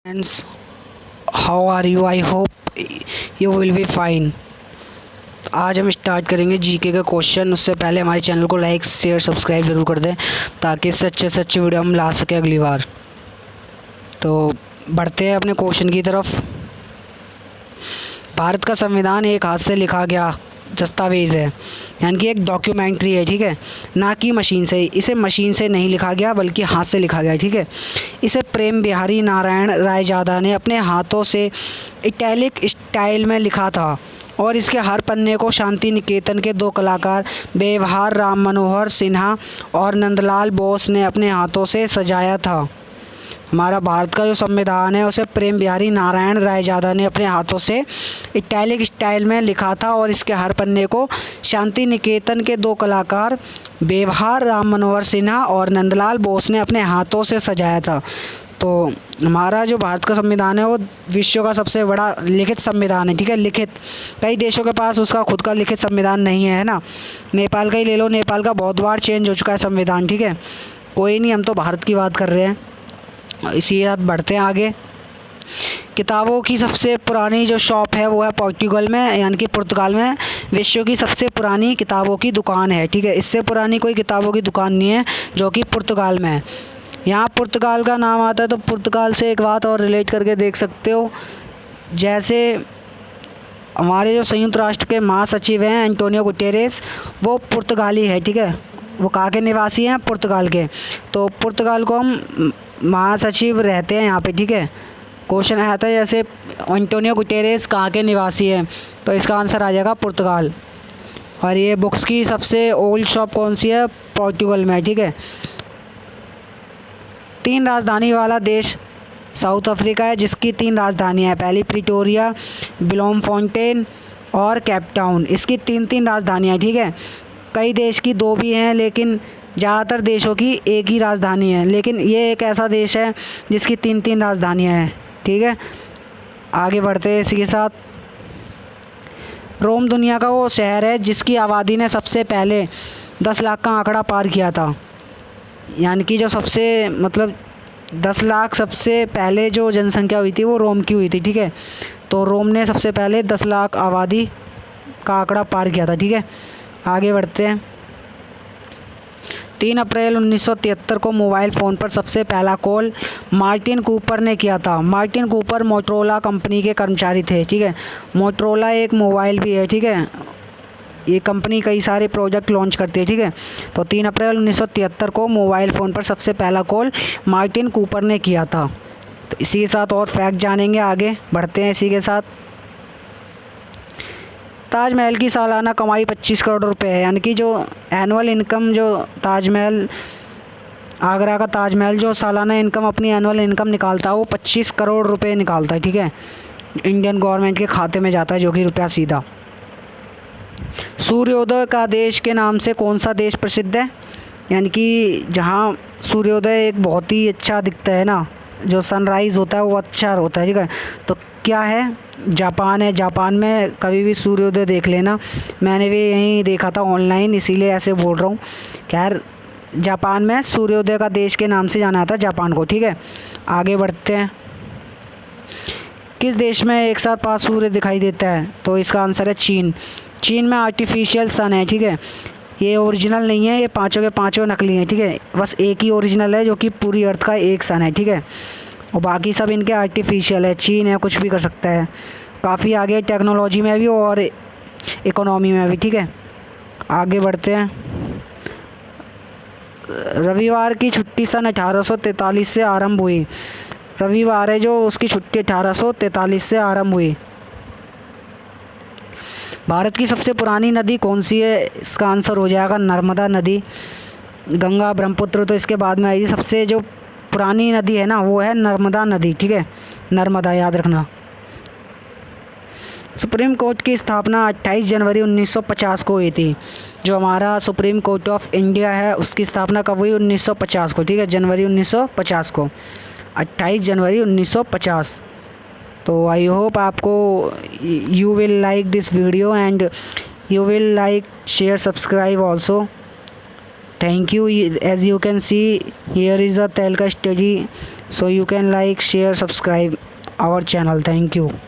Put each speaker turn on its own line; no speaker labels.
Friends, how are you? I hope you will be fine. आज हम start करेंगे GK का क्वेश्चन। उससे पहले हमारे चैनल को लाइक शेयर सब्सक्राइब जरूर कर दें ताकि इससे अच्छे वीडियो हम ला सकें अगली बार। तो बढ़ते हैं अपने क्वेश्चन की तरफ। भारत का संविधान एक हाथ से लिखा गया दस्तावेज़ है, यानी कि एक डॉक्यूमेंट्री है, ठीक है, ना कि मशीन से। इसे मशीन से नहीं लिखा गया बल्कि हाथ से लिखा गया, ठीक है। इसे प्रेम बिहारी नारायण रायजादा ने अपने हाथों से इटैलिक स्टाइल में लिखा था और इसके हर पन्ने को शांति निकेतन के दो कलाकार व्यवहार राम मनोहर सिन्हा और नंदलाल बोस ने अपने हाथों से सजाया था। हमारा भारत का जो संविधान है उसे प्रेम बिहारी नारायण रायजादा ने अपने हाथों से इटैलिक स्टाइल में लिखा था और इसके हर पन्ने को शांति निकेतन के दो कलाकार व्यवहार राम मनोहर सिन्हा और नंदलाल बोस ने अपने हाथों से सजाया था। तो हमारा जो भारत का संविधान है वो विश्व का सबसे बड़ा लिखित संविधान है, ठीक है। लिखित, कई देशों के पास उसका खुद का लिखित संविधान नहीं है ना। नेपाल का ही ले लो, नेपाल का बहुत बार चेंज हो चुका है संविधान, ठीक है। कोई नहीं, हम तो भारत की बात कर रहे हैं। इसी के साथ बढ़ते हैं आगे। किताबों की सबसे पुरानी जो शॉप है वो है पोर्टुगल में, यानी कि पुर्तगाल में विश्व की सबसे पुरानी किताबों की दुकान है, ठीक है। इससे पुरानी कोई किताबों की दुकान नहीं है जो कि पुर्तगाल में है। यहाँ पुर्तगाल का नाम आता है तो पुर्तगाल से एक बात और रिलेट करके देख सकते हो। जैसे हमारे जो संयुक्त राष्ट्र के महासचिव हैं एंटोनियो गुटेरेस, वो पुर्तगाली है, ठीक है। वो कहाँ के निवासी हैं? पुर्तगाल के। तो पुर्तगाल को हम महासचिव रहते हैं यहाँ पे, ठीक है। क्वेश्चन आया था जैसे एंटोनियो गुटेरेस कहाँ के निवासी हैं, तो इसका आंसर आ जाएगा पुर्तगाल। और ये बुक्स की सबसे ओल्ड शॉप कौन सी है? पोर्टुगल में, ठीक है। 3 राजधानी वाला देश साउथ अफ्रीका है, जिसकी 3 राजधानियाँ हैं। पहली प्रिटोरिया, ब्लोमफॉन्टेन और केप टाउन। इसकी 3 राजधानियाँ, ठीक है। कई देश की 2 भी हैं, लेकिन ज़्यादातर देशों की एक ही राजधानी है। लेकिन ये एक ऐसा देश है जिसकी 3 राजधानियाँ हैं, ठीक है। आगे बढ़ते हैं इसी के साथ। रोम दुनिया का वो शहर है जिसकी आबादी ने सबसे पहले 10 लाख का आंकड़ा पार किया था, यानी कि जो सबसे 10 लाख सबसे पहले जो जनसंख्या हुई थी वो रोम की हुई थी, ठीक है। तो रोम ने सबसे पहले 10 लाख आबादी का आंकड़ा पार किया था, ठीक है। आगे बढ़ते हैं। 3 अप्रैल 1973 को मोबाइल फ़ोन पर सबसे पहला कॉल मार्टिन कूपर ने किया था। मार्टिन कूपर मोटरोला कंपनी के कर्मचारी थे, ठीक है। मोटरोला एक मोबाइल भी है, ठीक है। ये कंपनी कई सारे प्रोजेक्ट लॉन्च करती है, ठीक है। तो 3 अप्रैल 1973 को मोबाइल फ़ोन पर सबसे पहला कॉल मार्टिन कूपर ने किया था। तो इसी के साथ और फैक्ट जानेंगे, आगे बढ़ते हैं इसी के साथ। ताजमहल की सालाना कमाई 25 करोड़ रुपए है, यानी कि जो एनुअल इनकम जो ताजमहल, आगरा का ताजमहल जो सालाना इनकम अपनी एनुअल इनकम निकालता है वो 25 करोड़ रुपए निकालता है, ठीक है। इंडियन गवर्नमेंट के खाते में जाता है, जो कि रुपया सीधा। सूर्योदय का देश के नाम से कौन सा देश प्रसिद्ध है? यानी कि जहाँ सूर्योदय एक बहुत ही अच्छा दिखता है ना, जो सनराइज़ होता है वो अच्छा होता है, ठीक है। तो क्या है? जापान है। जापान में कभी भी सूर्योदय देख लेना, मैंने भी यहीं देखा था ऑनलाइन, इसीलिए ऐसे बोल रहा हूँ। खैर, जापान में सूर्योदय का देश के नाम से जाना जाता है जापान को, ठीक है। आगे बढ़ते हैं। किस देश में एक साथ 5 सूर्य दिखाई देता है? तो इसका आंसर है चीन। चीन में आर्टिफिशियल सन है, ठीक है। ये ओरिजिनल नहीं है, ये पाँचों के पाँचों नकली हैं, ठीक है। बस एक ही ओरिजिनल है जो कि पूरी अर्थ का एक सन है, ठीक है। और बाकी सब इनके आर्टिफिशियल है। चीन है, कुछ भी कर सकता है, काफ़ी आगे टेक्नोलॉजी में भी और इकोनॉमी में भी, ठीक है। आगे बढ़ते हैं। रविवार की छुट्टी सन 1843 से आरंभ हुई। रविवार है जो उसकी छुट्टी 1843 से आरंभ हुई। भारत की सबसे पुरानी नदी कौन सी है? इसका आंसर हो जाएगा नर्मदा नदी। गंगा ब्रह्मपुत्र तो इसके बाद में आई। सबसे जो पुरानी नदी है ना वो है नर्मदा नदी, ठीक है। नर्मदा याद रखना। सुप्रीम कोर्ट की स्थापना 28 जनवरी 1950 को हुई थी। जो हमारा सुप्रीम कोर्ट ऑफ इंडिया है उसकी स्थापना कब हुई? 1950 को, ठीक है। जनवरी 1950 को, 28 जनवरी 1950। तो आई होप आपको you will like this video and you will like share subscribe also. Thank you. As you can see, here is a Telka study So you can like, share, subscribe our channel. Thank you.